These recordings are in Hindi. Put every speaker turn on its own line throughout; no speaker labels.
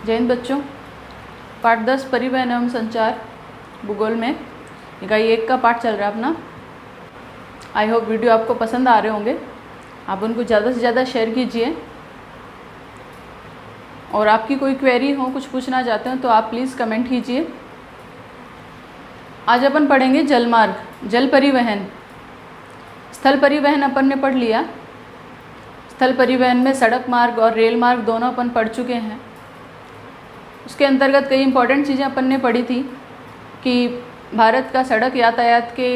जय हिंद बच्चों। पाठ 10 परिवहन एवं संचार भूगोल में इकाई 1 का पाठ चल रहा है अपना। आई होप वीडियो आपको पसंद आ रहे होंगे। आप उनको ज़्यादा से ज़्यादा शेयर कीजिए और आपकी कोई क्वेरी हो, कुछ पूछना चाहते हो तो आप प्लीज़ कमेंट कीजिए। आज अपन पढ़ेंगे जलमार्ग, जल परिवहन। स्थल परिवहन अपन ने पढ़ लिया। स्थल परिवहन में सड़क मार्ग और रेल मार्ग दोनों अपन पढ़ चुके हैं। उसके अंतर्गत कई इंपॉर्टेंट चीज़ें अपन ने पढ़ी थी कि भारत का सड़क यातायात के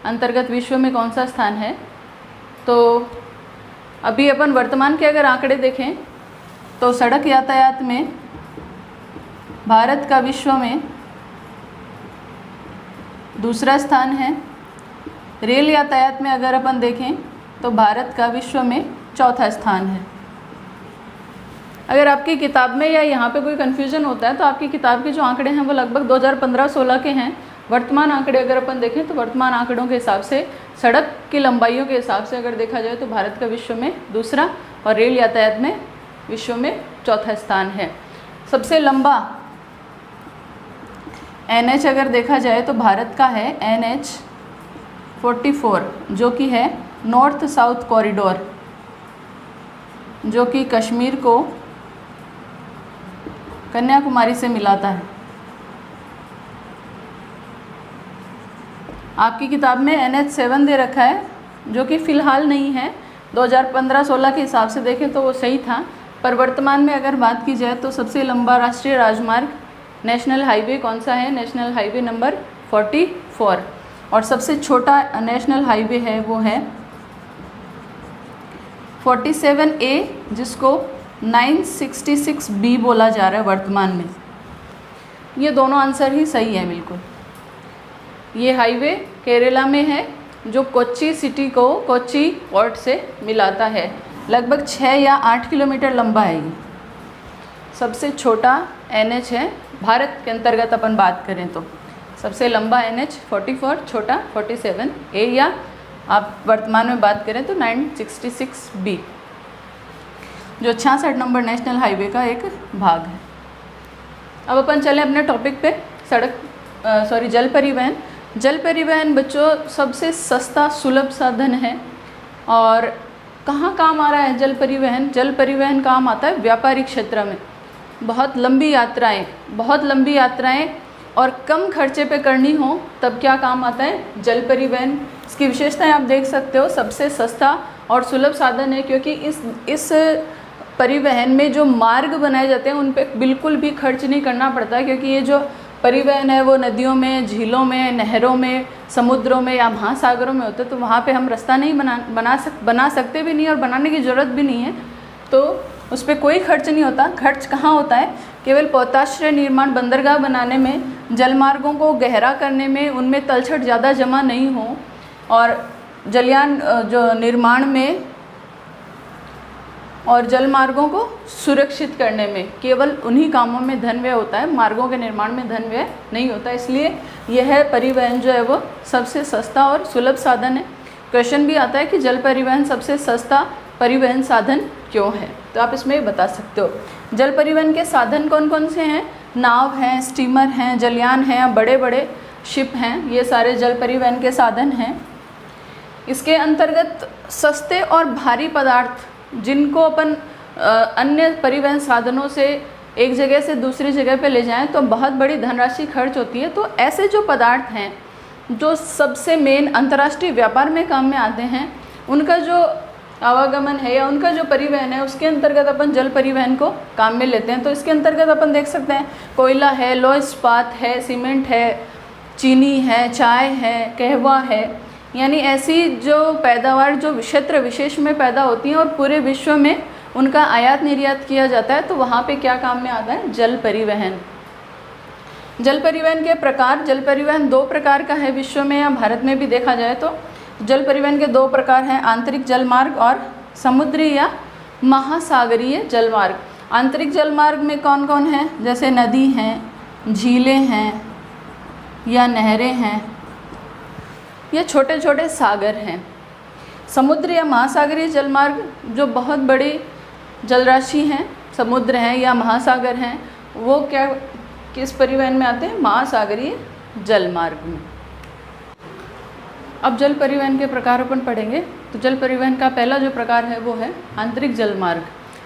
अंतर्गत विश्व में कौन सा स्थान है। तो अभी अपन वर्तमान के अगर आंकड़े देखें तो सड़क यातायात में भारत का विश्व में दूसरा स्थान है। रेल यातायात में अगर अपन देखें तो भारत का विश्व में चौथा स्थान है। अगर आपकी किताब में या यहाँ पे कोई कन्फ्यूज़न होता है तो आपकी किताब के जो आंकड़े हैं वो लगभग 2015-16 के हैं। वर्तमान आंकड़े अगर अपन देखें तो वर्तमान आंकड़ों के हिसाब से सड़क की लंबाइयों के हिसाब से अगर देखा जाए तो भारत का विश्व में दूसरा और रेल यातायात में विश्व में चौथा स्थान है। सबसे लंबा NH अगर देखा जाए तो भारत का है NH 44, जो कि है नॉर्थ साउथ कॉरिडोर, जो कि कश्मीर को कन्याकुमारी से मिलाता है। आपकी किताब में NH 7 दे रखा है, जो कि फ़िलहाल नहीं है। 2015-16 के हिसाब से देखें तो वो सही था, पर वर्तमान में अगर बात की जाए तो सबसे लंबा राष्ट्रीय राजमार्ग नेशनल हाईवे कौन सा है? National highway number 44। और सबसे छोटा नेशनल हाईवे है वो है 47A, जिसको 966B बोला जा रहा है वर्तमान में। ये दोनों आंसर ही सही है बिल्कुल। ये हाईवे केरला में है जो कोच्चि सिटी को कोच्चि पोर्ट से मिलाता है। लगभग 6 या 8 किलोमीटर लंबा है ये। सबसे छोटा NH है भारत के अंतर्गत अपन बात करें तो। सबसे लंबा NH 44, छोटा 47A, या आप वर्तमान में बात करें तो 966B, जो 66 नंबर नेशनल हाईवे का एक भाग है। अब अपन चलें अपने टॉपिक पे। जल परिवहन। जल परिवहन बच्चों सबसे सस्ता सुलभ साधन है। और कहाँ काम आ रहा है जल परिवहन? जल परिवहन काम आता है व्यापारिक क्षेत्र में। बहुत लंबी यात्राएं और कम खर्चे पे करनी हो तब क्या काम आता है? जल परिवहन। इसकी विशेषताएं आप देख सकते हो। सबसे सस्ता और सुलभ साधन है, क्योंकि इस परिवहन में जो मार्ग बनाए जाते हैं उन पे बिल्कुल भी खर्च नहीं करना पड़ता, क्योंकि ये जो परिवहन है वो नदियों में, झीलों में, नहरों में, समुद्रों में या महासागरों में होते हैं। तो वहाँ पे हम रास्ता नहीं बना सकते भी नहीं और बनाने की ज़रूरत भी नहीं है, तो उस पर कोई खर्च नहीं होता। खर्च कहाँ होता है? केवल पोताश्रय निर्माण, बंदरगाह बनाने में, जलमार्गों को गहरा करने में, उनमें तलछट ज़्यादा जमा नहीं हो, और जलयान जो निर्माण में और जलमार्गों को सुरक्षित करने में, केवल उन्हीं कामों में धन व्यय होता है। मार्गों के निर्माण में धन व्यय नहीं होता। इसलिए यह परिवहन जो है वो सबसे सस्ता और सुलभ साधन है। क्वेश्चन भी आता है कि जल परिवहन सबसे सस्ता परिवहन साधन क्यों है, तो आप इसमें बता सकते हो। जल परिवहन के साधन कौन कौन से हैं? नाव हैं, स्टीमर हैं, जलयान हैं, बड़े बड़े शिप हैं। ये सारे जल परिवहन के साधन हैं। इसके अंतर्गत सस्ते और भारी पदार्थ जिनको अपन अन्य परिवहन साधनों से एक जगह से दूसरी जगह पे ले जाएं तो बहुत बड़ी धनराशि खर्च होती है। तो ऐसे जो पदार्थ हैं जो सबसे मेन अंतर्राष्ट्रीय व्यापार में काम में आते हैं, उनका जो आवागमन है या उनका जो परिवहन है, उसके अंतर्गत अपन जल परिवहन को काम में लेते हैं। तो इसके अंतर्गत अपन देख सकते हैं कोयला है, लौह इस्पात है, सीमेंट है, चीनी है, चाय है, कहवा है, यानी ऐसी जो पैदावार जो क्षेत्र विशेष में पैदा होती हैं और पूरे विश्व में उनका आयात निर्यात किया जाता है, तो वहाँ पे क्या काम में आता है? जल परिवहन। जल परिवहन के प्रकार। जल परिवहन 2 प्रकार का है विश्व में या भारत में भी देखा जाए तो। जल परिवहन के 2 प्रकार हैं, आंतरिक जलमार्ग और समुद्री या महासागरीय जलमार्ग। आंतरिक जलमार्ग में कौन कौन है? जैसे नदी हैं, झीलें हैं या नहरें हैं, या छोटे छोटे सागर हैं। समुद्र या महासागरीय जलमार्ग जो बहुत बड़ी जलराशि हैं, समुद्र हैं या महासागर हैं, वो क्या किस परिवहन में आते हैं? महासागरीय जलमार्ग में। अब जल परिवहन के प्रकार अपन पढ़ेंगे। तो जल परिवहन का पहला जो प्रकार है वो है आंतरिक जलमार्ग।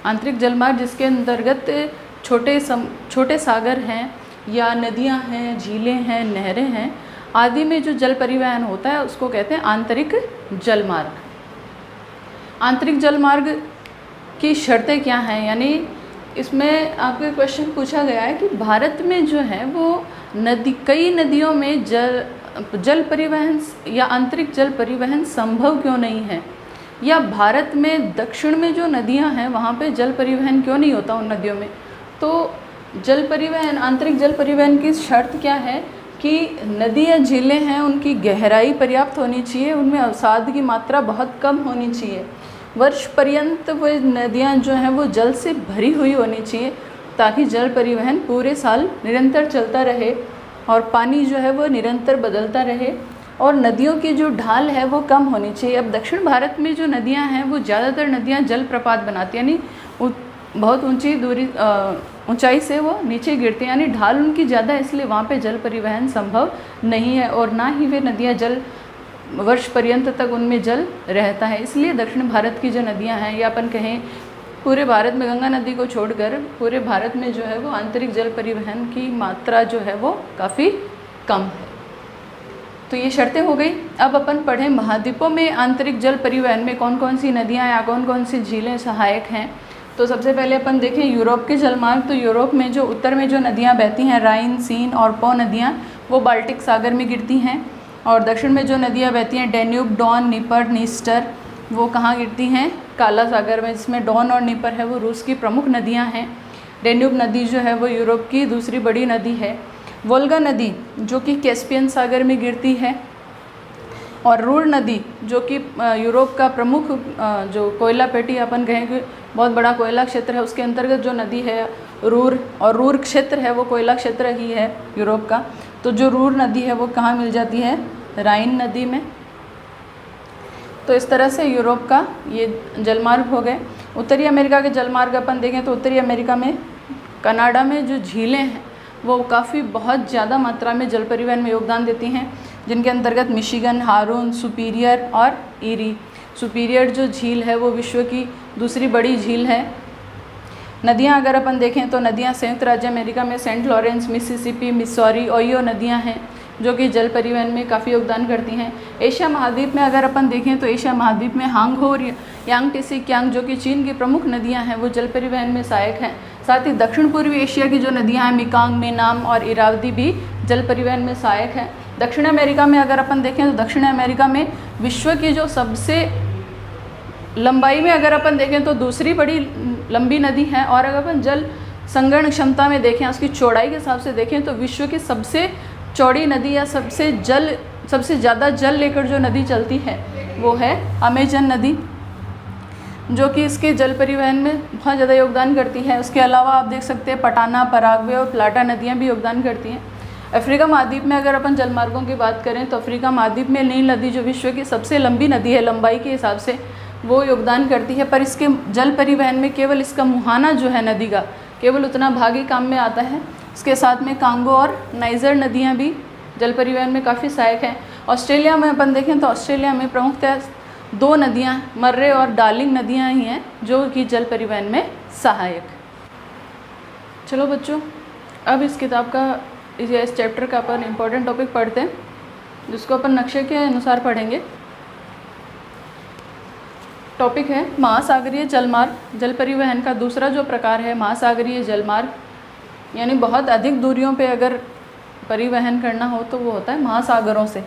आंतरिक जलमार्ग जिसके अंतर्गत छोटे सागर हैं या नदियां हैं, झीलें हैं, नहरें हैं आदि में जो जल परिवहन होता है उसको कहते हैं आंतरिक जलमार्ग। आंतरिक जलमार्ग की शर्तें क्या हैं, यानी इसमें आपको क्वेश्चन पूछा गया है कि भारत में जो है वो कई नदियों में जल परिवहन या आंतरिक जल परिवहन संभव क्यों नहीं है, या भारत में दक्षिण में जो नदियां हैं वहाँ पे जल परिवहन क्यों नहीं होता उन नदियों में। तो जल परिवहन, आंतरिक जल परिवहन की शर्त क्या है कि नदी या झीलें हैं उनकी गहराई पर्याप्त होनी चाहिए, उनमें अवसाद की मात्रा बहुत कम होनी चाहिए, वर्ष पर्यंत वो नदियाँ जो हैं वो जल से भरी हुई होनी चाहिए ताकि जल परिवहन पूरे साल निरंतर चलता रहे और पानी जो है वो निरंतर बदलता रहे, और नदियों की जो ढाल है वो कम होनी चाहिए। अब दक्षिण भारत में जो नदियां हैं वो ज़्यादातर नदियां जलप्रपात बनाती हैं, यानी बहुत ऊंचाई से वो नीचे गिरती हैं, यानी ढाल उनकी ज़्यादा, इसलिए वहाँ पे जल परिवहन संभव नहीं है और ना ही वे नदियाँ वर्ष पर्यंत तक उनमें जल रहता है। इसलिए दक्षिण भारत की जो नदियाँ हैं, या अपन कहें पूरे भारत में गंगा नदी को छोड़कर पूरे भारत में जो है वो आंतरिक जल परिवहन की मात्रा जो है वो काफ़ी कम है। तो ये शर्तें हो गई। अब अपन पढ़ें महाद्वीपों में आंतरिक जल परिवहन में कौन कौन सी नदियाँ या कौन कौन सी झीलें सहायक हैं। तो सबसे पहले अपन देखें यूरोप के जलमार्ग। तो यूरोप में जो उत्तर में जो नदियाँ बहती हैं, राइन, सीन और पो नदियाँ, वो बाल्टिक सागर में गिरती हैं, और दक्षिण में जो नदियाँ बहती हैं डैन्यूब, डॉन, नीपर, नीस्टर, वो कहाँ गिरती हैं? काला सागर में, जिसमें डॉन और नीपर है वो रूस की प्रमुख नदियाँ हैं। डैन्यूब नदी जो है वो यूरोप की दूसरी बड़ी नदी है। वोल्गा नदी जो कि कैस्पियन सागर में गिरती है, और रूर नदी जो कि यूरोप का प्रमुख जो कोयला पेटी अपन कहें कि बहुत बड़ा कोयला क्षेत्र है उसके अंतर्गत जो नदी है रूर, और रूर क्षेत्र है वो कोयला क्षेत्र ही है यूरोप का। तो जो रूर नदी है वो कहाँ मिल जाती है? राइन नदी में। तो इस तरह से यूरोप का ये जलमार्ग हो गए। उत्तरी अमेरिका के जलमार्ग अपन देखें तो उत्तरी अमेरिका में कनाडा में जो झीलें हैं वो काफ़ी बहुत ज़्यादा मात्रा में जल परिवहन में योगदान देती हैं, जिनके अंतर्गत मिशिगन, हारून, सुपीरियर और ईरी। सुपीरियर जो झील है वो विश्व की दूसरी बड़ी झील है। नदियां अगर अपन देखें तो नदियां संयुक्त राज्य अमेरिका में Saint Lawrence, Mississippi, Missouri, Ohio नदियां हैं जो कि जल परिवहन में काफ़ी योगदान करती हैं। एशिया महाद्वीप में अगर अपन देखें तो एशिया महाद्वीप में हांगहो और यांगटीसी कियांग जो कि चीन की प्रमुख नदियां हैं वो जल परिवहन में सहायक हैं। साथ ही दक्षिण पूर्वी एशिया की जो नदियां हैं मिकांग, मेनाम और इरावदी भी जल परिवहन में सहायक हैं। दक्षिण अमेरिका में अगर अपन देखें तो दक्षिण अमेरिका में विश्व की जो सबसे लंबाई में अगर अपन देखें तो दूसरी बड़ी लंबी नदी है, और अगर अपन जल संग्रहण क्षमता में देखें, उसकी चौड़ाई के हिसाब से देखें तो विश्व की सबसे चौड़ी नदी या सबसे ज़्यादा जल लेकर जो नदी चलती है वो है अमेजन नदी, जो कि इसके जल परिवहन में बहुत ज़्यादा योगदान करती है। उसके अलावा आप देख सकते हैं पटाना, पराग्वे और प्लाटा नदियाँ भी योगदान करती हैं। अफ्रीका महाद्वीप में अगर अपन जलमार्गों की बात करें तो अफ्रीका महाद्वीप में नील नदी जो विश्व की सबसे लंबी नदी है लंबाई के हिसाब से, वो योगदान करती है, पर इसके जल परिवहन में केवल इसका मुहाना जो है नदी का केवल उतना भाग ही काम में आता है। इसके साथ में कांगो और नाइजर नदियाँ भी जल परिवहन में काफ़ी सहायक हैं। ऑस्ट्रेलिया में अपन देखें तो ऑस्ट्रेलिया में प्रमुखतः दो नदियाँ मर्रे और डार्लिंग नदियाँ ही हैं जो कि जल परिवहन में सहायक। चलो बच्चों, अब इस किताब का इस चैप्टर का अपन इम्पोर्टेंट टॉपिक पढ़ते हैं, जिसको अपन नक्शे के अनुसार पढ़ेंगे। टॉपिक है महासागरीय जलमार्ग। जल परिवहन का दूसरा जो प्रकार है महासागरीय जलमार्ग, यानी बहुत अधिक दूरियों पे अगर परिवहन करना हो तो वो होता है महासागरों से।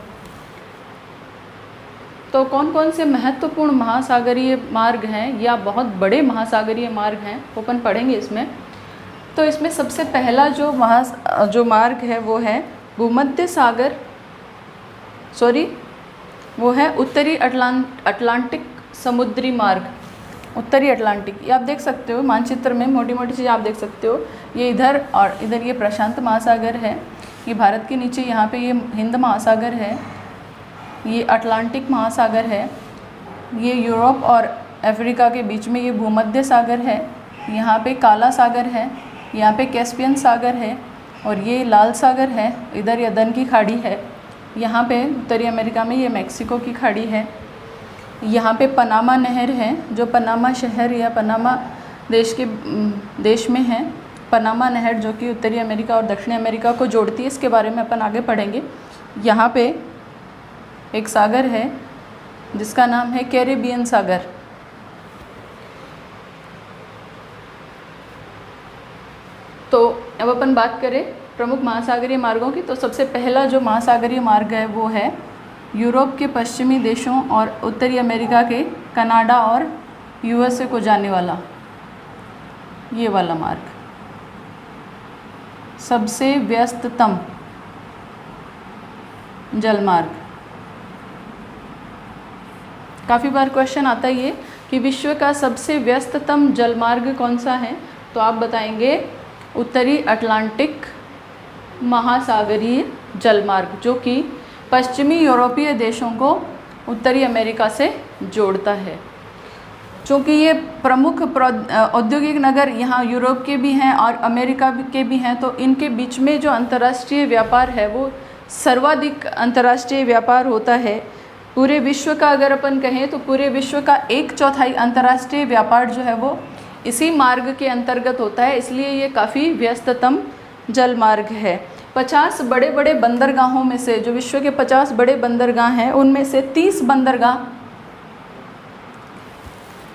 तो कौन कौन से महत्वपूर्ण महासागरीय मार्ग हैं या बहुत बड़े महासागरीय मार्ग हैं वो अपन पढ़ेंगे इसमें। तो इसमें सबसे पहला जो मार्ग है वो है भूमध्य सागर, वो है उत्तरी अटलांटिक समुद्री मार्ग, उत्तरी अटलांटिक। ये आप देख सकते हो मानचित्र में, मोटी मोटी चीज़ आप देख सकते हो। ये इधर और इधर ये प्रशांत महासागर है, ये भारत के नीचे यहाँ पे ये हिंद महासागर है, ये अटलांटिक महासागर है, ये यूरोप और अफ्रीका के बीच में ये भूमध्य सागर है, यहाँ पे काला सागर है, यहाँ पे कैस्पियन सागर है और ये लाल सागर है, इधर यदन की खाड़ी है, यहाँ पे उत्तरी अमेरिका में ये मैक्सिको की खाड़ी है, यहाँ पे पनामा नहर है जो पनामा शहर या पनामा देश में है। पनामा नहर जो कि उत्तरी अमेरिका और दक्षिणी अमेरिका को जोड़ती है, इसके बारे में अपन आगे पढ़ेंगे। यहाँ पे एक सागर है जिसका नाम है कैरेबियन सागर। तो अब अपन बात करें प्रमुख महासागरीय मार्गों की, तो सबसे पहला जो महासागरीय मार्ग है वो है यूरोप के पश्चिमी देशों और उत्तरी अमेरिका के कनाडा और यूएसए को जाने वाला ये वाला मार्ग, सबसे व्यस्ततम जलमार्ग। काफ़ी बार क्वेश्चन आता है ये कि विश्व का सबसे व्यस्ततम जलमार्ग कौन सा है, तो आप बताएंगे उत्तरी अटलांटिक महासागरीय जलमार्ग, जो कि पश्चिमी यूरोपीय देशों को उत्तरी अमेरिका से जोड़ता है। चूँकि ये प्रमुख औद्योगिक नगर यहाँ यूरोप के भी हैं और अमेरिका के भी हैं, तो इनके बीच में जो अंतर्राष्ट्रीय व्यापार है वो सर्वाधिक अंतर्राष्ट्रीय व्यापार होता है। पूरे विश्व का अगर अपन कहें तो पूरे विश्व का 1/4 अंतर्राष्ट्रीय व्यापार जो है वो इसी मार्ग के अंतर्गत होता है, इसलिए ये काफ़ी व्यस्ततम जल मार्ग है। 50 बड़े बड़े बंदरगाहों में से, जो विश्व के 50 बड़े बंदरगाह हैं, उनमें से 30 बंदरगाह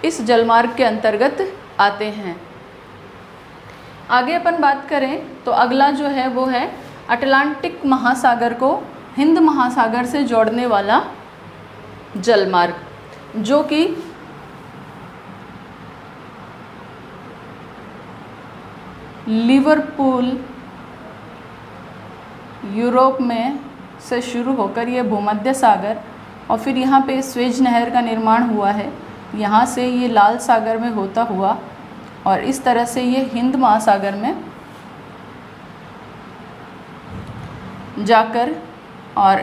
इस जलमार्ग के अंतर्गत आते हैं। आगे अपन बात करें तो अगला जो है वो है अटलांटिक महासागर को हिंद महासागर से जोड़ने वाला जलमार्ग, जो कि लिवरपूल यूरोप में से शुरू होकर ये भूमध्य सागर और फिर यहाँ पे स्वेज नहर का निर्माण हुआ है, यहाँ से ये लाल सागर में होता हुआ और इस तरह से ये हिंद महासागर में जाकर और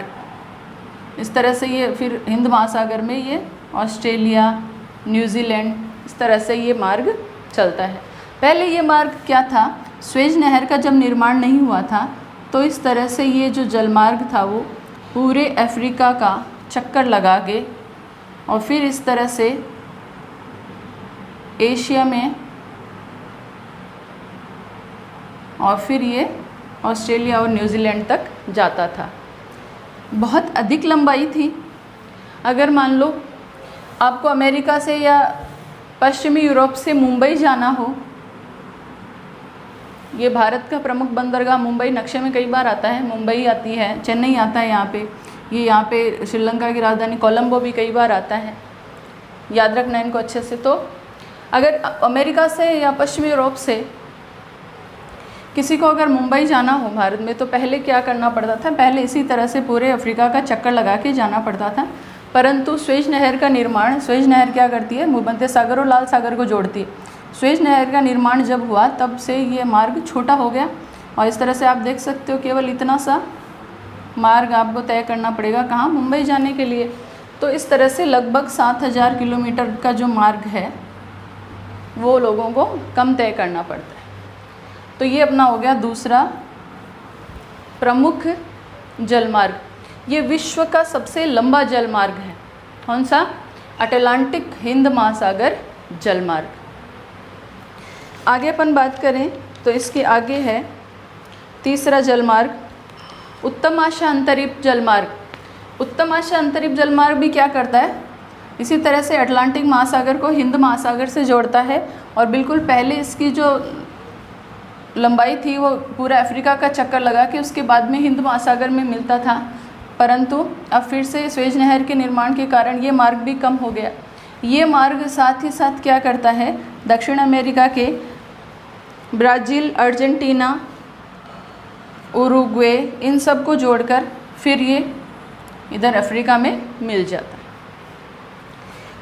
इस तरह से ये फिर हिंद महासागर में ये ऑस्ट्रेलिया, न्यूजीलैंड, इस तरह से ये मार्ग चलता है। पहले ये मार्ग क्या था, स्वेज नहर का जब निर्माण नहीं हुआ था तो इस तरह से ये जो जलमार्ग था वो पूरे अफ्रीका का चक्कर लगा के और फिर इस तरह से एशिया में और फिर ये ऑस्ट्रेलिया और न्यूजीलैंड तक जाता था। बहुत अधिक लंबाई थी। अगर मान लो आपको अमेरिका से या पश्चिमी यूरोप से मुंबई जाना हो, ये भारत का प्रमुख बंदरगाह मुंबई नक्शे में कई बार आता है, मुंबई आती है, चेन्नई आता है यहाँ पे, ये यहाँ पे श्रीलंका की राजधानी कोलंबो भी कई बार आता है, याद रखना इनको अच्छे से। तो अगर अमेरिका से या पश्चिमी यूरोप से किसी को अगर मुंबई जाना हो भारत में, तो पहले क्या करना पड़ता था, पहले इसी तरह से पूरे अफ्रीका का चक्कर लगा के जाना पड़ता था। परंतु स्वेज नहर का निर्माण, स्वेज नहर क्या करती है, भूमध्य सागर और लाल सागर को जोड़ती है। स्वेज नहर का निर्माण जब हुआ तब से ये मार्ग छोटा हो गया और इस तरह से आप देख सकते हो केवल इतना सा मार्ग आपको तय करना पड़ेगा, कहाँ, मुंबई जाने के लिए। तो इस तरह से लगभग 7000 किलोमीटर का जो मार्ग है वो लोगों को कम तय करना पड़ता है। तो ये अपना हो गया दूसरा प्रमुख जलमार्ग। ये विश्व का सबसे लंबा जलमार्ग है। कौन सा? अटलांटिक हिंद महासागर जलमार्ग। आगे अपन बात करें तो इसके आगे है तीसरा जलमार्ग, उत्तम आशा अंतरिक्ष जलमार्ग। उत्तम आशा अंतरिक्ष जलमार्ग भी क्या करता है, इसी तरह से अटलांटिक महासागर को हिंद महासागर से जोड़ता है और बिल्कुल पहले इसकी जो लंबाई थी वो पूरा अफ्रीका का चक्कर लगा के उसके बाद में हिंद महासागर में मिलता था, परंतु अब फिर से स्वेज नहर के निर्माण के कारण ये मार्ग भी कम हो गया। ये मार्ग साथ ही साथ क्या करता है, दक्षिण अमेरिका के ब्राज़ील, अर्जेंटीना, उरुग्वे, इन सब को जोड़कर फिर ये इधर अफ्रीका में मिल जाता है।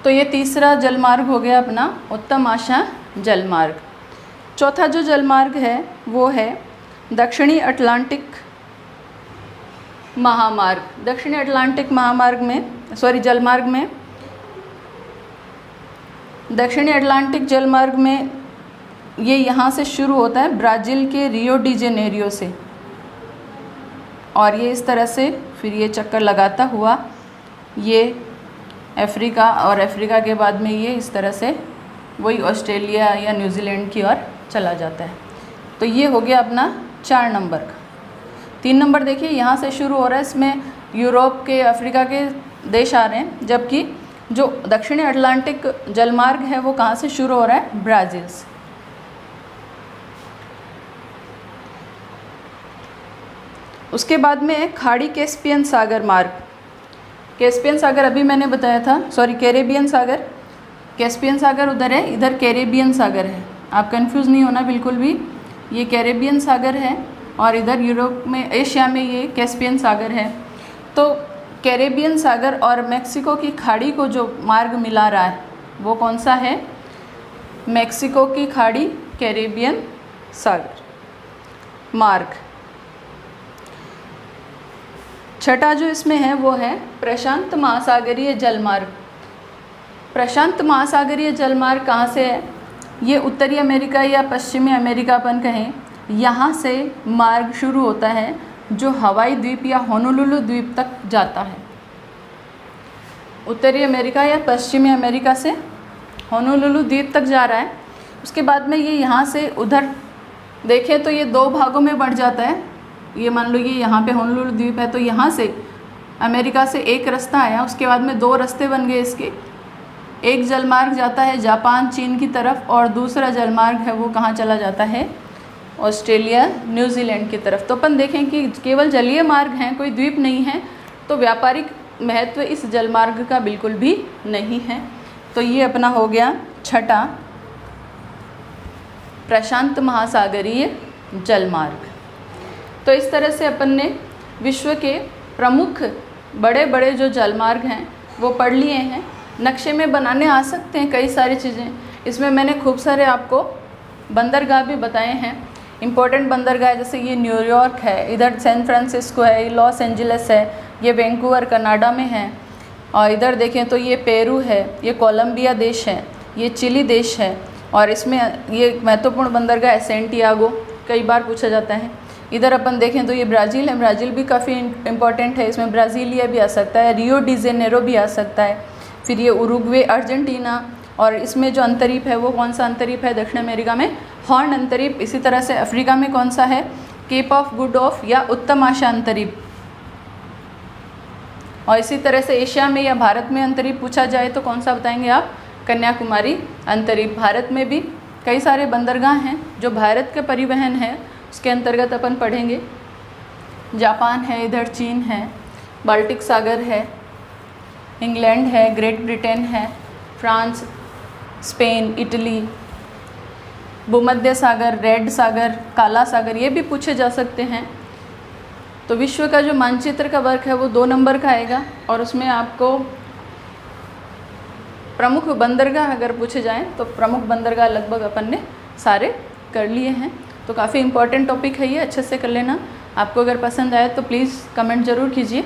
तो ये तीसरा जलमार्ग हो गया अपना उत्तम आशा जलमार्ग। चौथा जो जलमार्ग है वो है दक्षिणी अटलांटिक महामार्ग। दक्षिणी अटलांटिक महामार्ग में जलमार्ग में दक्षिणी अटलांटिक जलमार्ग में ये यहाँ से शुरू होता है ब्राज़ील के रियो डी जेनेरियो से, और ये इस तरह से फिर ये चक्कर लगाता हुआ ये अफ्रीका, और अफ्रीका के बाद में ये इस तरह से वही ऑस्ट्रेलिया या न्यूजीलैंड की ओर चला जाता है। तो ये हो गया अपना 4 नंबर का। 3 नंबर देखिए यहाँ से शुरू हो रहा है, इसमें यूरोप के, अफ्रीका के देश आ रहे हैं, जबकि जो दक्षिणी अटलांटिक जलमार्ग है वो कहाँ से शुरू हो रहा है, ब्राज़ील से। उसके बाद में खाड़ी कैस्पियन सागर मार्ग। कैस्पियन सागर अभी मैंने बताया था, सॉरी कैरेबियन सागर, कैस्पियन सागर उधर है, इधर कैरेबियन सागर है, आप कंफ्यूज नहीं होना बिल्कुल भी। ये कैरेबियन सागर है और इधर यूरोप में, एशिया में ये कैस्पियन सागर है। तो कैरेबियन सागर और मेक्सिको की खाड़ी को जो मार्ग मिला रहा है वो कौन सा है, मेक्सिको की खाड़ी, कैरेबियन सागर मार्ग। छठा जो इसमें है वो है प्रशांत महासागरीय जलमार्ग। प्रशांत महासागरीय जलमार्ग कहाँ से है, ये उत्तरी अमेरिका या पश्चिमी अमेरिका अपन कहें, यहाँ से मार्ग शुरू होता है जो हवाई द्वीप या होनोलुलु द्वीप तक जाता है। उत्तरी अमेरिका या पश्चिमी अमेरिका से होनोलुलु द्वीप तक जा रहा है। उसके बाद में ये यहाँ से उधर देखें तो ये 2 भागों में बढ़ जाता है। ये मान लो ये यहाँ पे होनोलुलु द्वीप है, तो यहाँ से अमेरिका से एक रास्ता आया, उसके बाद में 2 रास्ते बन गए इसके। एक जलमार्ग जाता है जापान, चीन की तरफ, और दूसरा जलमार्ग है वो कहाँ चला जाता है, ऑस्ट्रेलिया, न्यूजीलैंड की तरफ। तो अपन देखें कि केवल जलीय मार्ग हैं, कोई द्वीप नहीं है, तो व्यापारिक महत्व इस जलमार्ग का बिल्कुल भी नहीं है। तो ये अपना हो गया छठा प्रशांत महासागरीय जलमार्ग। तो इस तरह से अपन ने विश्व के प्रमुख बड़े बड़े जो जलमार्ग हैं वो पढ़ लिए हैं। नक्शे में बनाने आ सकते हैं कई सारी चीज़ें, इसमें मैंने खूब सारे आपको बंदरगाह भी बताए हैं, इम्पोर्टेंट बंदरगाह, जैसे ये न्यूयॉर्क है, इधर सैन फ्रांसिस्को है, ये लॉस एंजलिस है, ये वैंकूवर कनाडा में है, और इधर देखें तो ये पेरू है, ये कोलंबिया देश है, ये चिली देश है, और इसमें ये महत्वपूर्ण बंदरगाह है सैंटियागो, कई बार पूछा जाता है। इधर अपन देखें तो ये ब्राज़ील है, ब्राज़ील भी काफ़ी इम्पोर्टेंट है, इसमें ब्राज़ीलिया भी आ सकता है, रियो डी जेनेरो भी आ सकता है। फिर ये उरुग्वे, अर्जेंटीना, और इसमें जो अंतरीप है वो कौन सा अंतरीप है, दक्षिण अमेरिका में हॉर्न अंतरीप। इसी तरह से अफ्रीका में कौन सा है, केप ऑफ गुड ऑफ या उत्तम आशा अंतरीप। और इसी तरह से एशिया में या भारत में अंतरीप पूछा जाए तो कौन सा बताएंगे आप, कन्याकुमारी अंतरीप। भारत में भी कई सारे बंदरगाह हैं जो भारत के परिवहन है उसके अंतर्गत अपन पढ़ेंगे। जापान है, इधर चीन है, बाल्टिक सागर है, इंग्लैंड है, ग्रेट ब्रिटेन है, फ्रांस, स्पेन, इटली, भूमध्य सागर, रेड सागर, काला सागर, ये भी पूछे जा सकते हैं। तो विश्व का जो मानचित्र का वर्क है वो 2 नंबर का आएगा, और उसमें आपको प्रमुख बंदरगाह अगर पूछे जाएं तो प्रमुख बंदरगाह लगभग अपन ने सारे कर लिए हैं। तो काफ़ी इम्पोर्टेंट टॉपिक है ये, अच्छे से कर लेना। आपको अगर पसंद आए तो प्लीज़ कमेंट ज़रूर कीजिए।